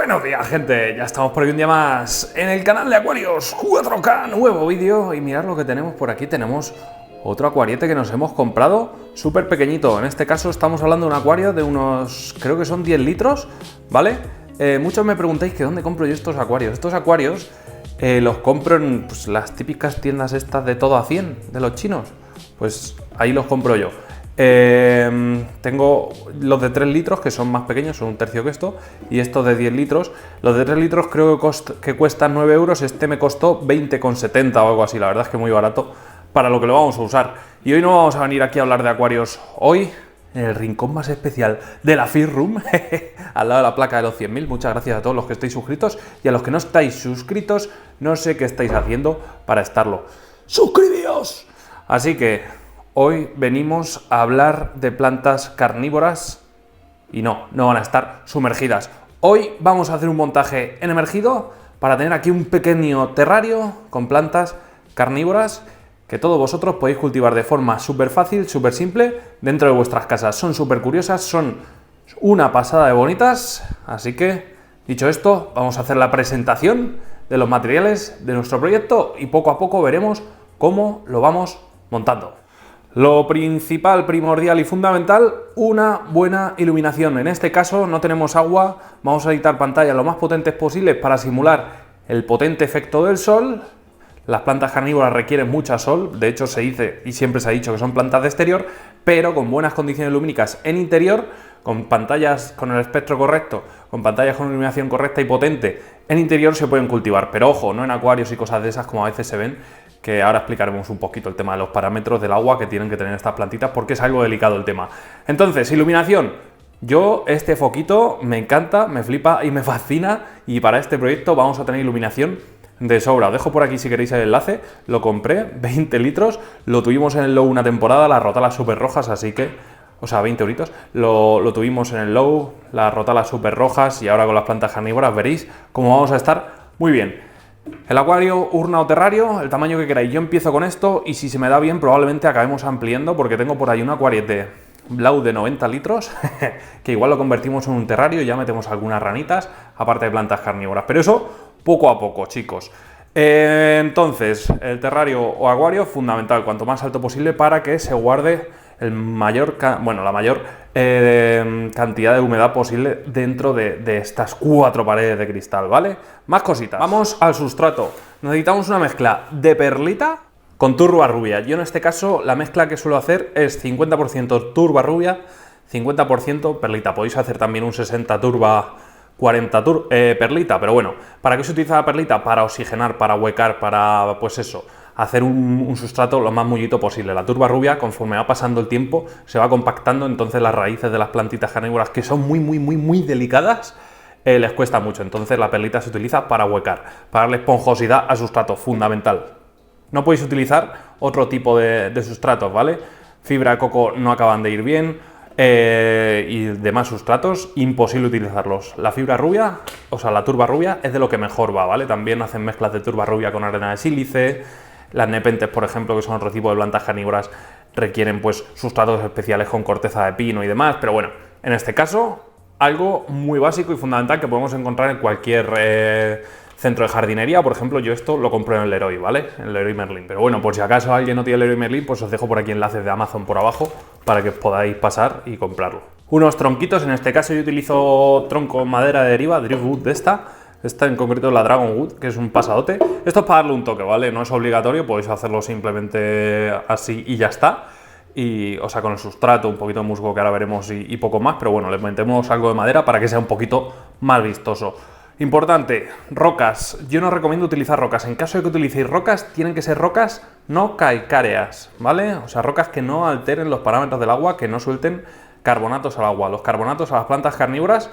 Buenos días, gente, ya estamos por aquí un día más en el canal de Acuarios 4K, nuevo vídeo. Y mirad lo que tenemos por aquí, tenemos otro acuariete que nos hemos comprado, súper pequeñito. En este caso estamos hablando de un acuario de unos, creo que son 10 litros, ¿vale? Muchos me preguntáis que dónde compro yo estos acuarios. Estos acuarios los compro en pues, las típicas tiendas estas de todo a 100, de los chinos. Pues ahí los compro yo. Tengo los de 3 litros que son más pequeños, son un tercio que esto, y estos de 10 litros. Los de 3 litros creo que cuestan 9 euros, este me costó 20,70 o algo así, la verdad es que muy barato para lo que lo vamos a usar. Y hoy no vamos a venir aquí a hablar de acuarios, hoy en el rincón más especial de la Fish Room, al lado de la placa de los 100.000. Muchas gracias a todos los que estáis suscritos, y a los que no estáis suscritos, no sé qué estáis haciendo para estarlo. ¡Suscribíos! Así que hoy venimos a hablar de plantas carnívoras y no van a estar sumergidas. Hoy vamos a hacer un montaje en emergido para tener aquí un pequeño terrario con plantas carnívoras que todos vosotros podéis cultivar de forma súper fácil, súper simple dentro de vuestras casas. Son súper curiosas, son una pasada de bonitas, así que dicho esto, vamos a hacer la presentación de los materiales de nuestro proyecto y poco a poco veremos cómo lo vamos montando. Lo principal, primordial y fundamental, una buena iluminación. En este caso no tenemos agua, vamos a editar pantallas lo más potentes posibles para simular el potente efecto del sol. Las plantas carnívoras requieren mucha sol, de hecho se dice y siempre se ha dicho que son plantas de exterior, pero con buenas condiciones lumínicas en interior, con pantallas con el espectro correcto, con pantallas con iluminación correcta y potente, en interior se pueden cultivar, pero ojo, no en acuarios y cosas de esas como a veces se ven, que ahora explicaremos un poquito el tema de los parámetros del agua que tienen que tener estas plantitas porque es algo delicado el tema. Entonces, iluminación. Yo este foquito me encanta, me flipa y me fascina, y para este proyecto vamos a tener iluminación de sobra. Os dejo por aquí si queréis el enlace, lo compré, 20 litros, lo tuvimos en el Low una temporada, las rotalas súper rojas, así que, o sea, 20 euritos, lo tuvimos en el Low, las rotalas súper rojas, y ahora con las plantas carnívoras veréis cómo vamos a estar muy bien. El acuario, urna o terrario, el tamaño que queráis. Yo empiezo con esto y si se me da bien probablemente acabemos ampliando porque tengo por ahí un acuariete Blau de 90 litros que igual lo convertimos en un terrario y ya metemos algunas ranitas, aparte de plantas carnívoras. Pero eso poco a poco, chicos. Entonces, el terrario o acuario fundamental, cuanto más alto posible para que se guarde la mayor cantidad de humedad posible dentro de estas 4 paredes de cristal, ¿vale? Más cositas. Vamos al sustrato. Necesitamos una mezcla de perlita con turba rubia. Yo en este caso la mezcla que suelo hacer es 50% turba rubia, 50% perlita. Podéis hacer también un 60 turba, 40 perlita, pero bueno, ¿para qué se utiliza la perlita? Para oxigenar, para huecar, para, pues eso, hacer un sustrato lo más mullito posible. La turba rubia, conforme va pasando el tiempo, se va compactando, entonces las raíces de las plantitas carnívoras, que son muy delicadas, les cuesta mucho. Entonces la perlita se utiliza para huecar, para darle esponjosidad al sustrato, fundamental. No podéis utilizar otro tipo de sustratos, ¿vale? Fibra de coco no acaban de ir bien, y demás sustratos, imposible utilizarlos. La fibra rubia, o sea, la turba rubia es de lo que mejor va, ¿vale? También hacen mezclas de turba rubia con arena de sílice. Las nepentes, por ejemplo, que son otro tipo de plantas carnívoras, requieren pues sustratos especiales con corteza de pino y demás, pero bueno, en este caso, algo muy básico y fundamental que podemos encontrar en cualquier centro de jardinería. Por ejemplo, yo esto lo compro en el Leroy, ¿vale? En el Leroy Merlin. Pero bueno, por si acaso alguien no tiene el Leroy Merlin, pues os dejo por aquí enlaces de Amazon por abajo para que podáis pasar y comprarlo. Unos tronquitos, en este caso yo utilizo tronco madera de deriva, driftwood de esta en concreto es la Dragonwood, que es un pasadote. Esto es para darle un toque, ¿vale? No es obligatorio, podéis hacerlo simplemente así y ya está. Y, o sea, con el sustrato, un poquito de musgo que ahora veremos y poco más, pero bueno, le metemos algo de madera para que sea un poquito más vistoso. Importante, rocas. Yo no recomiendo utilizar rocas. En caso de que utilicéis rocas, tienen que ser rocas no calcáreas, ¿vale? O sea, rocas que no alteren los parámetros del agua, que no suelten carbonatos al agua. Los carbonatos a las plantas carnívoras,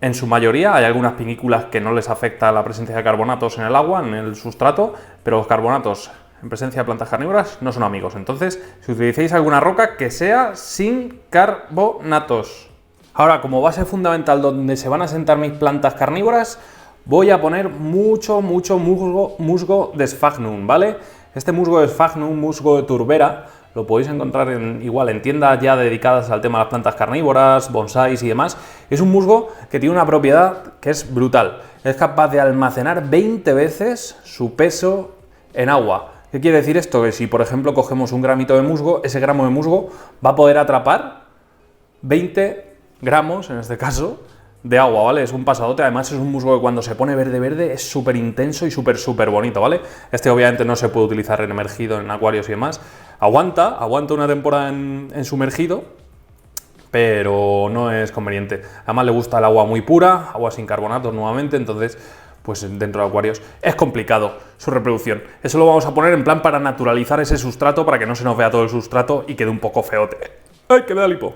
en su mayoría, hay algunas pinículas que no les afecta la presencia de carbonatos en el agua, en el sustrato, pero los carbonatos en presencia de plantas carnívoras no son amigos. Entonces, si utilizáis alguna roca, que sea sin carbonatos. Ahora, como base fundamental donde se van a sentar mis plantas carnívoras, voy a poner mucho musgo de Sphagnum, ¿vale? Este musgo de Sphagnum, musgo de turbera, lo podéis encontrar igual en tiendas ya dedicadas al tema de las plantas carnívoras, bonsáis y demás. Es un musgo que tiene una propiedad que es brutal. Es capaz de almacenar 20 veces su peso en agua. ¿Qué quiere decir esto? Que si, por ejemplo, cogemos un gramito de musgo, ese gramo de musgo va a poder atrapar 20 gramos, en este caso, de agua, ¿vale? Es un pasadote, además es un musgo que cuando se pone verde es súper intenso y súper bonito, ¿vale? Este obviamente no se puede utilizar en emergido, en acuarios y demás. Aguanta una temporada en sumergido, pero no es conveniente. Además le gusta el agua muy pura, agua sin carbonatos nuevamente, entonces pues dentro de acuarios es complicado su reproducción. Eso lo vamos a poner en plan para naturalizar ese sustrato, para que no se nos vea todo el sustrato y quede un poco feote. ¡Ay, que me da lipo!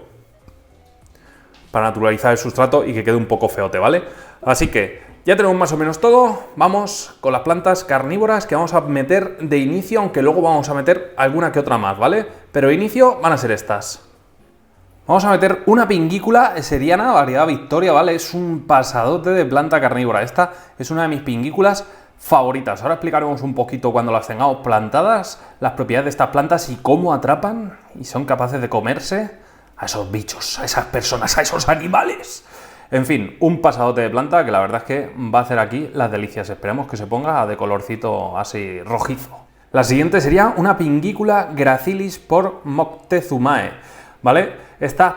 Para naturalizar el sustrato y que quede un poco feote, ¿vale? Así que ya tenemos más o menos todo. Vamos con las plantas carnívoras que vamos a meter de inicio, aunque luego vamos a meter alguna que otra más, ¿vale? Pero de inicio van a ser estas. Vamos a meter una pingícula seriana, variedad Victoria, ¿vale? Es un pasadote de planta carnívora. Esta es una de mis pingículas favoritas. Ahora explicaremos un poquito cuando las tengamos plantadas, las propiedades de estas plantas y cómo atrapan y son capaces de comerse a esos bichos, a esas personas, a esos animales. En fin, un pasadote de planta que la verdad es que va a hacer aquí las delicias. Esperemos que se ponga de colorcito así rojizo. La siguiente sería una pingícula Gracilis por Moctezumae, ¿vale? Estas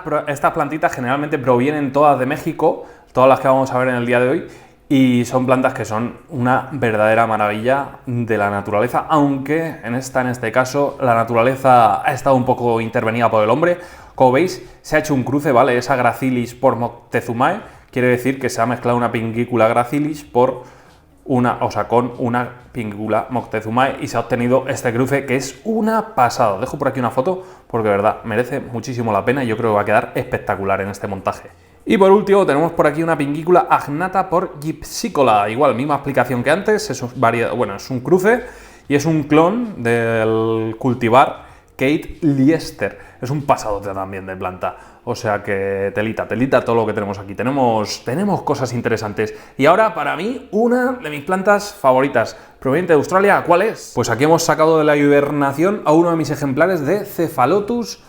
plantitas generalmente provienen todas de México, todas las que vamos a ver en el día de hoy, y son plantas que son una verdadera maravilla de la naturaleza, aunque en este caso la naturaleza ha estado un poco intervenida por el hombre. Como veis, se ha hecho un cruce, ¿vale? Esa Gracilis por Moctezumae quiere decir que se ha mezclado una pingícula Gracilis con una pingícula Moctezumae y se ha obtenido este cruce que es una pasada. Os dejo por aquí una foto porque de verdad merece muchísimo la pena y yo creo que va a quedar espectacular en este montaje. Y por último tenemos por aquí una pingícula agnata por Gypsicola. Igual, misma explicación que antes, es un cruce y es un clon del cultivar Kate Liester. Es un pasadote también de planta. O sea que telita todo lo que tenemos aquí. Tenemos cosas interesantes. Y ahora, para mí, una de mis plantas favoritas, proveniente de Australia, ¿cuál es? Pues aquí hemos sacado de la hibernación a uno de mis ejemplares de Cephalotus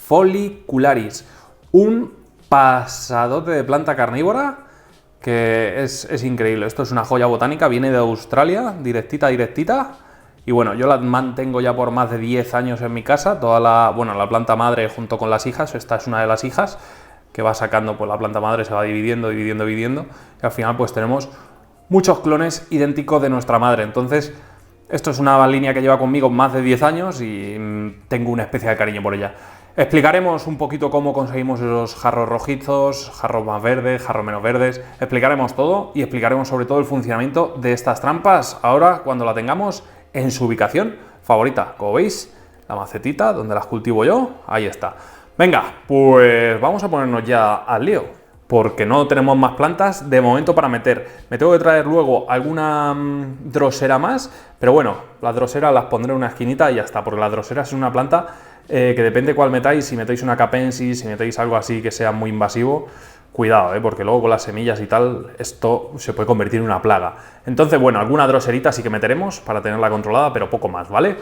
follicularis. Un pasadote de planta carnívora que es increíble. Esto es una joya botánica, viene de Australia, directita. Y bueno, yo la mantengo ya por más de 10 años en mi casa, la planta madre junto con las hijas. Esta es una de las hijas que va sacando, pues la planta madre se va dividiendo, y al final pues tenemos muchos clones idénticos de nuestra madre. Entonces, esto es una línea que lleva conmigo más de 10 años y tengo una especie de cariño por ella. Explicaremos un poquito cómo conseguimos esos jarros rojizos, jarros más verdes, jarros menos verdes. Explicaremos todo y explicaremos sobre todo el funcionamiento de estas trampas ahora cuando la tengamos en su ubicación favorita. Como veis, la macetita donde las cultivo yo, ahí está. Venga, pues vamos a ponernos ya al lío, porque no tenemos más plantas de momento para meter. Me tengo que traer luego alguna drosera más, pero bueno, las droseras las pondré en una esquinita y ya está, porque la drosera es una planta que depende cuál metáis. Si metéis una capensis, si metéis algo así que sea muy invasivo, cuidado, porque luego con las semillas y tal, esto se puede convertir en una plaga. Entonces, bueno, alguna droserita sí que meteremos para tenerla controlada, pero poco más, ¿vale?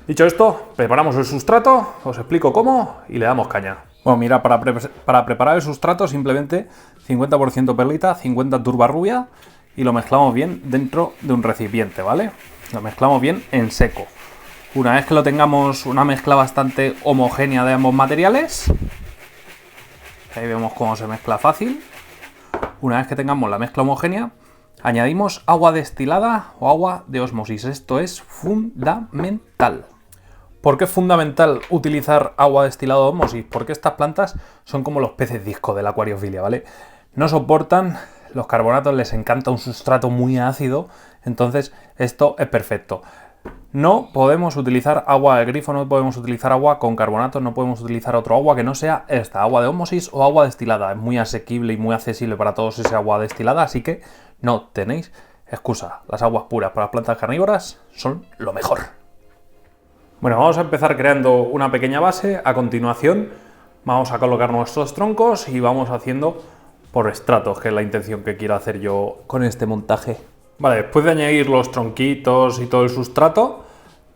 Dicho esto, preparamos el sustrato, os explico cómo y le damos caña. Bueno, mira, para preparar el sustrato simplemente 50% perlita, 50 turba rubia y lo mezclamos bien dentro de un recipiente, ¿vale? Lo mezclamos bien en seco. Una vez que lo tengamos una mezcla bastante homogénea de ambos materiales, ahí vemos cómo se mezcla fácil. Una vez que tengamos la mezcla homogénea, añadimos agua destilada o agua de ósmosis. Esto es fundamental. ¿Por qué es fundamental utilizar agua destilada o ósmosis? Porque estas plantas son como los peces disco de la acuariofilia, ¿vale? No soportan los carbonatos, les encanta un sustrato muy ácido, entonces esto es perfecto. No podemos utilizar agua de grifo, no podemos utilizar agua con carbonatos, no podemos utilizar otro agua que no sea esta, agua de ósmosis o agua destilada. Es muy asequible y muy accesible para todos esa agua destilada, así que no tenéis excusa. Las aguas puras para las plantas carnívoras son lo mejor. Bueno, vamos a empezar creando una pequeña base. A continuación vamos a colocar nuestros troncos y vamos haciendo por estratos, que es la intención que quiero hacer yo con este montaje. Vale, después de añadir los tronquitos y todo el sustrato,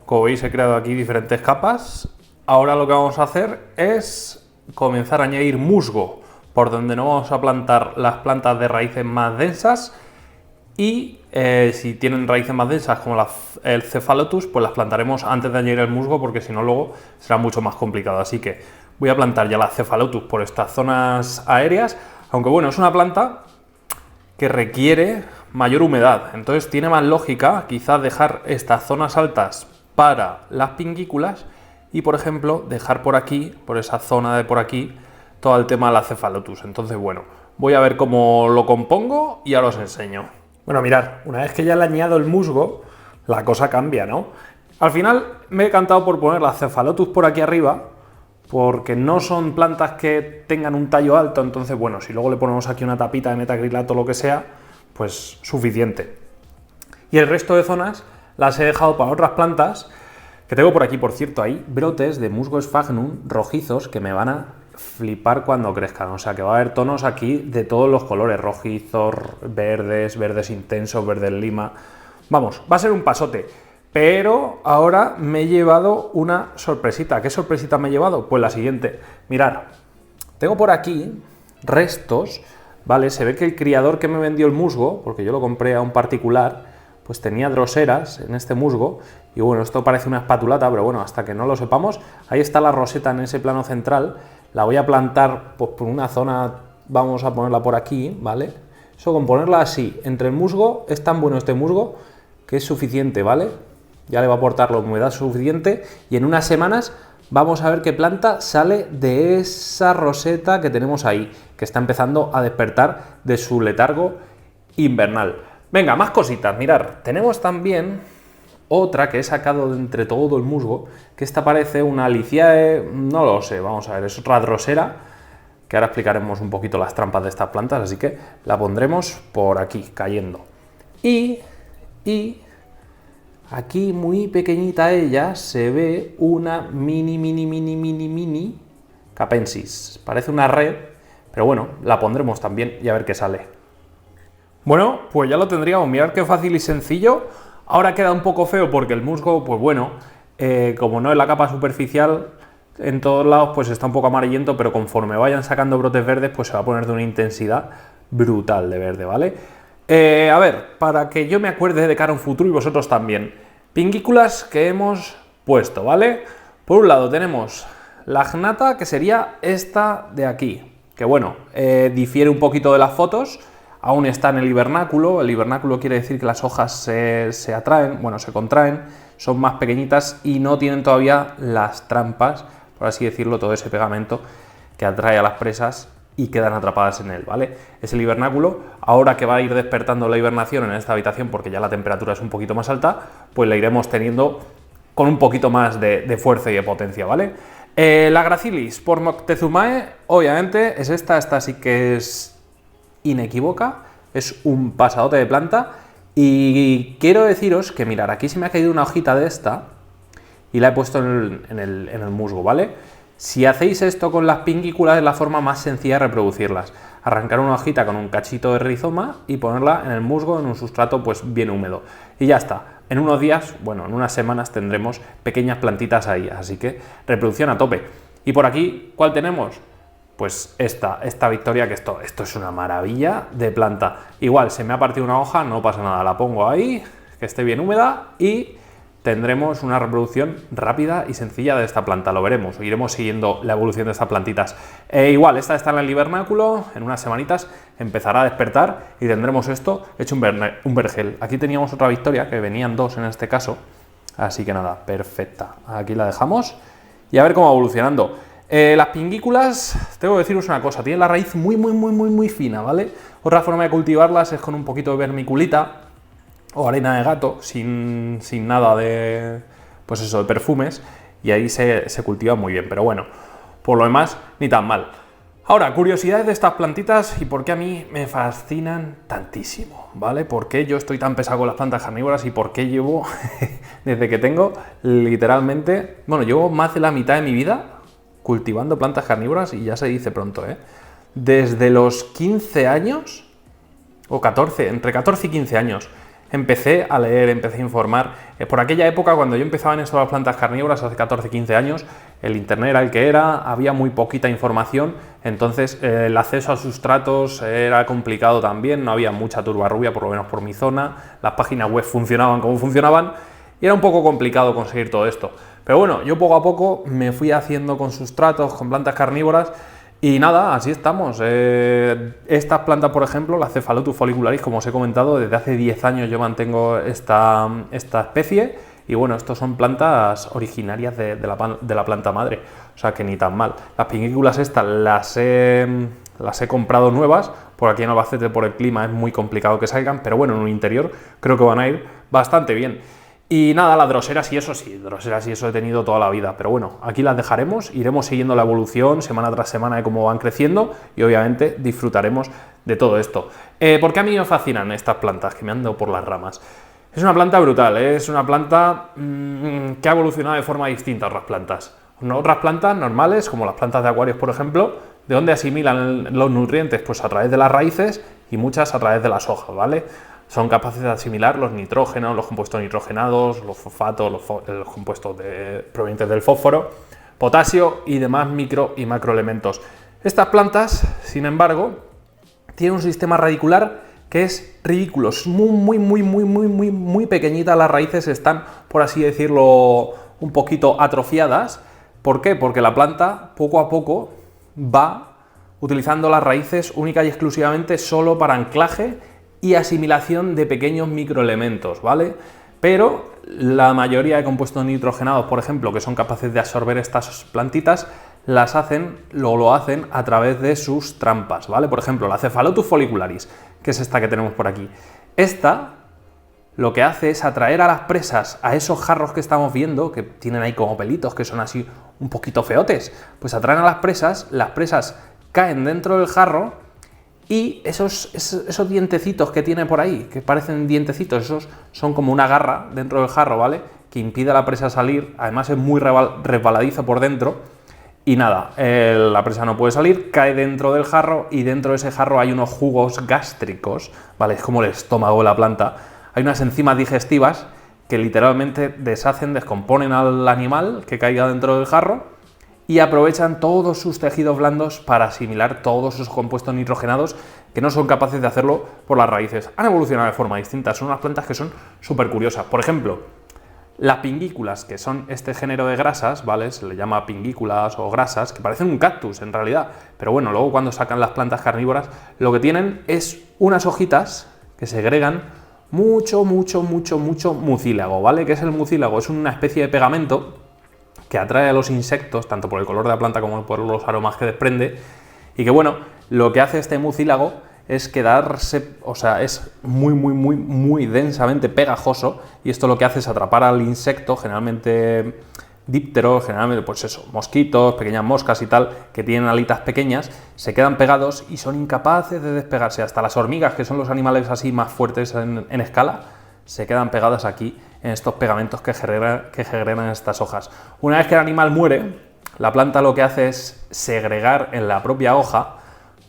como veis he creado aquí diferentes capas. Ahora lo que vamos a hacer es comenzar a añadir musgo. por donde no vamos a plantar las plantas de raíces más densas. Y si tienen raíces más densas como el Cephalotus, pues las plantaremos antes de añadir el musgo, porque si no luego será mucho más complicado. Así que voy a plantar ya la Cephalotus por estas zonas aéreas, aunque bueno, es una planta que requiere mayor humedad, entonces tiene más lógica quizás dejar estas zonas altas para las pingículas y, por ejemplo, dejar por aquí, por esa zona de por aquí, todo el tema de la Cephalotus. Entonces, bueno, voy a ver cómo lo compongo y ahora os enseño. Bueno, mirad, una vez que ya le he añadido el musgo, la cosa cambia, ¿no? Al final me he decantado por poner la Cephalotus por aquí arriba, porque no son plantas que tengan un tallo alto, entonces, bueno, si luego le ponemos aquí una tapita de metacrilato o lo que sea, pues suficiente. Y el resto de zonas las he dejado para otras plantas, que tengo por aquí, por cierto, hay brotes de musgo sphagnum rojizos que me van a flipar cuando crezcan, o sea que va a haber tonos aquí de todos los colores, rojizos, verdes, verdes intensos, verdes lima, vamos, va a ser un pasote, pero ahora me he llevado una sorpresita. ¿Qué sorpresita me he llevado? Pues la siguiente, mirad, tengo por aquí restos, ¿vale? Se ve que el criador que me vendió el musgo, porque yo lo compré a un particular, pues tenía droseras en este musgo, y bueno, esto parece una espatulata, pero bueno, hasta que no lo sepamos, ahí está la roseta en ese plano central. La voy a plantar pues, por una zona, vamos a ponerla por aquí, ¿vale? Eso con ponerla así, entre el musgo, es tan bueno este musgo que es suficiente, ¿vale? Ya le va a aportar la humedad suficiente y en unas semanas vamos a ver qué planta sale de esa roseta que tenemos ahí, que está empezando a despertar de su letargo invernal. Venga, más cositas, mirad, tenemos también otra que he sacado de entre todo el musgo, que esta parece una Aliciae, no lo sé, vamos a ver, es otra drosera, que ahora explicaremos un poquito las trampas de estas plantas, así que la pondremos por aquí, cayendo. Y aquí, muy pequeñita ella, se ve una mini capensis. Parece una red, pero bueno, la pondremos también y a ver qué sale. Bueno, pues ya lo tendríamos, mirad qué fácil y sencillo. Ahora queda un poco feo porque el musgo, pues bueno, como no es la capa superficial, en todos lados pues está un poco amarillento, pero conforme vayan sacando brotes verdes, pues se va a poner de una intensidad brutal de verde, ¿vale? A ver, para que yo me acuerde de cara a un futuro y vosotros también, pingículas que hemos puesto, ¿vale? Por un lado tenemos la gnata, que sería esta de aquí, que bueno, difiere un poquito de las fotos. Aún está en el hibernáculo quiere decir que las hojas se atraen, bueno, se contraen, son más pequeñitas y no tienen todavía las trampas, por así decirlo, todo ese pegamento que atrae a las presas y quedan atrapadas en él, ¿vale? Es el hibernáculo. Ahora que va a ir despertando la hibernación en esta habitación, porque ya la temperatura es un poquito más alta, pues la iremos teniendo con un poquito más de fuerza y de potencia, ¿vale? La Gracilis por Moctezumae, obviamente, es esta sí que es inequívoca, es un pasadote de planta. Y quiero deciros que, mirad, aquí se me ha caído una hojita de esta y la he puesto en el musgo, ¿vale? Si hacéis esto con las pingículas es la forma más sencilla de reproducirlas. Arrancar una hojita con un cachito de rizoma y ponerla en el musgo en un sustrato pues bien húmedo. Y ya está. En unos días, bueno, en unas semanas tendremos pequeñas plantitas ahí, así que reproducción a tope. Y por aquí, ¿cuál tenemos? Pues esta Victoria, que esto es una maravilla de planta. Igual, se me ha partido una hoja, no pasa nada, la pongo ahí, que esté bien húmeda y tendremos una reproducción rápida y sencilla de esta planta. Lo veremos, iremos siguiendo la evolución de estas plantitas. Igual, esta está en el hibernáculo, en unas semanitas empezará a despertar y tendremos esto hecho un vergel. Aquí teníamos otra Victoria, que venían dos en este caso, así que nada, perfecta. Aquí la dejamos y a ver cómo va evolucionando. Las pingículas, tengo que deciros una cosa, tienen la raíz muy fina, ¿vale? Otra forma de cultivarlas es con un poquito de vermiculita o arena de gato, sin nada de, pues eso, de perfumes, y ahí se cultiva muy bien, pero bueno, por lo demás, ni tan mal. Ahora, curiosidades de estas plantitas y por qué a mí me fascinan tantísimo, ¿vale? ¿Por qué yo estoy tan pesado con las plantas carnívoras y por qué llevo, desde que tengo, literalmente, bueno, llevo más de la mitad de mi vida cultivando plantas carnívoras y ya se dice pronto, ¿eh? Desde los 15 años, o 14, entre 14 y 15 años, empecé a leer, empecé a informar. Por aquella época, cuando yo empezaba en esto de las plantas carnívoras, hace 14-15 años, el internet era el que era, había muy poquita información, entonces el acceso a sustratos era complicado también, no había mucha turba rubia, por lo menos por mi zona, las páginas web funcionaban como funcionaban, y era un poco complicado conseguir todo esto. Pero bueno, yo poco a poco me fui haciendo con sustratos, con plantas carnívoras, y nada, así estamos. Estas plantas, por ejemplo, la Cephalotus follicularis, como os he comentado, desde hace 10 años yo mantengo esta especie, y bueno, estos son plantas originarias de la planta madre, o sea que ni tan mal. Las pinguículas estas las he comprado nuevas, por aquí en Albacete por el clima es muy complicado que salgan, pero bueno, en un interior creo que van a ir bastante bien. Y nada, las droseras y eso sí, droseras y eso he tenido toda la vida, pero bueno, aquí las dejaremos, iremos siguiendo la evolución semana tras semana de cómo van creciendo y obviamente disfrutaremos de todo esto. ¿Por qué a mí me fascinan estas plantas que me han dado por las ramas? Es una planta brutal, es una planta que ha evolucionado de forma distinta a otras plantas. Otras plantas normales, como las plantas de acuarios, por ejemplo, ¿de dónde asimilan los nutrientes? Pues a través de las raíces y muchas a través de las hojas, ¿vale? Son capaces de asimilar los nitrógenos, los compuestos nitrogenados, los fosfatos, los compuestos provenientes del fósforo, potasio y demás micro y macroelementos. Estas plantas, sin embargo, tienen un sistema radicular que es ridículo, es muy pequeñita, las raíces están, por así decirlo, un poquito atrofiadas. ¿Por qué? Porque la planta poco a poco va utilizando las raíces única y exclusivamente solo para anclaje y asimilación de pequeños microelementos, ¿vale? Pero la mayoría de compuestos nitrogenados, por ejemplo, que son capaces de absorber estas plantitas, lo hacen a través de sus trampas, ¿vale? Por ejemplo, la Cephalotus follicularis, que es esta que tenemos por aquí. Esta lo que hace es atraer a las presas a esos jarros que estamos viendo, que tienen ahí como pelitos, que son así un poquito feotes, pues atraen a las presas caen dentro del jarro, y esos dientecitos que tiene por ahí, que parecen dientecitos, esos son como una garra dentro del jarro, ¿vale? Que impide a la presa salir, además es muy resbaladizo por dentro, y nada, la presa no puede salir, cae dentro del jarro, y dentro de ese jarro hay unos jugos gástricos, ¿vale? Es como el estómago de la planta, hay unas enzimas digestivas que literalmente descomponen al animal que caiga dentro del jarro, y aprovechan todos sus tejidos blandos para asimilar todos esos compuestos nitrogenados que no son capaces de hacerlo por las raíces. Han evolucionado de forma distinta, son unas plantas que son súper curiosas. Por ejemplo, las pinguículas, que son este género de grasas, ¿vale? Se le llama pinguículas o grasas, que parecen un cactus en realidad, pero bueno, luego cuando sacan las plantas carnívoras, lo que tienen es unas hojitas que segregan mucho mucílago, ¿vale? ¿Qué es el mucílago? Es una especie de pegamento que atrae a los insectos, tanto por el color de la planta como por los aromas que desprende, y que bueno, lo que hace este mucílago es quedarse, o sea, es muy densamente pegajoso, y esto lo que hace es atrapar al insecto, generalmente dípteros, generalmente pues eso, mosquitos, pequeñas moscas y tal, que tienen alitas pequeñas, se quedan pegados y son incapaces de despegarse. Hasta las hormigas, que son los animales así más fuertes en escala, se quedan pegadas aquí en estos pegamentos que generan estas hojas. Una vez que el animal muere, la planta lo que hace es segregar en la propia hoja,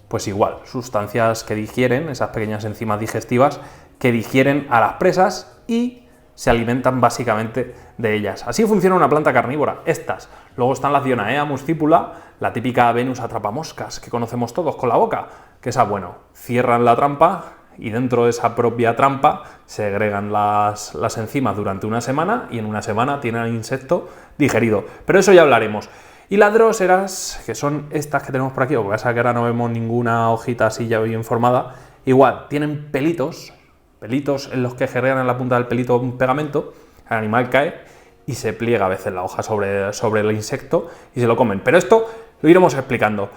pues igual, sustancias que digieren, esas pequeñas enzimas digestivas que digieren a las presas y se alimentan básicamente de ellas. Así funciona una planta carnívora, estas. Luego están las Dionaea muscipula, la típica Venus atrapamoscas que conocemos todos con la boca, que esa, bueno, cierran la trampa y dentro de esa propia trampa se agregan las enzimas durante una semana y en una semana tienen el insecto digerido. Pero eso ya hablaremos. Y las dróseras, que son estas que tenemos por aquí, lo que pasa es que ahora no vemos ninguna hojita así ya bien formada, igual, tienen pelitos en los que generan en la punta del pelito un pegamento, el animal cae y se pliega a veces la hoja sobre el insecto y se lo comen. Pero esto lo iremos explicando.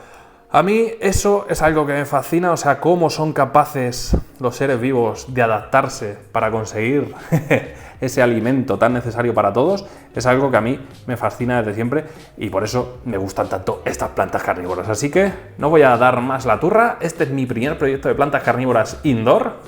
A mí eso es algo que me fascina, o sea, cómo son capaces los seres vivos de adaptarse para conseguir ese alimento tan necesario para todos, es algo que a mí me fascina desde siempre y por eso me gustan tanto estas plantas carnívoras. Así que no voy a dar más la turra, este es mi primer proyecto de plantas carnívoras indoor.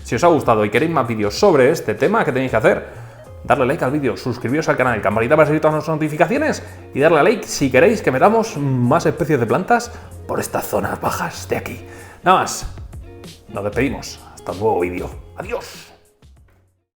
Si os ha gustado y queréis más vídeos sobre este tema, ¿qué tenéis que hacer? Darle like al vídeo, suscribiros al canal, campanita para recibir todas nuestras notificaciones y darle a like si queréis que metamos más especies de plantas por estas zonas bajas de aquí. Nada más, nos despedimos. Hasta un nuevo vídeo. Adiós.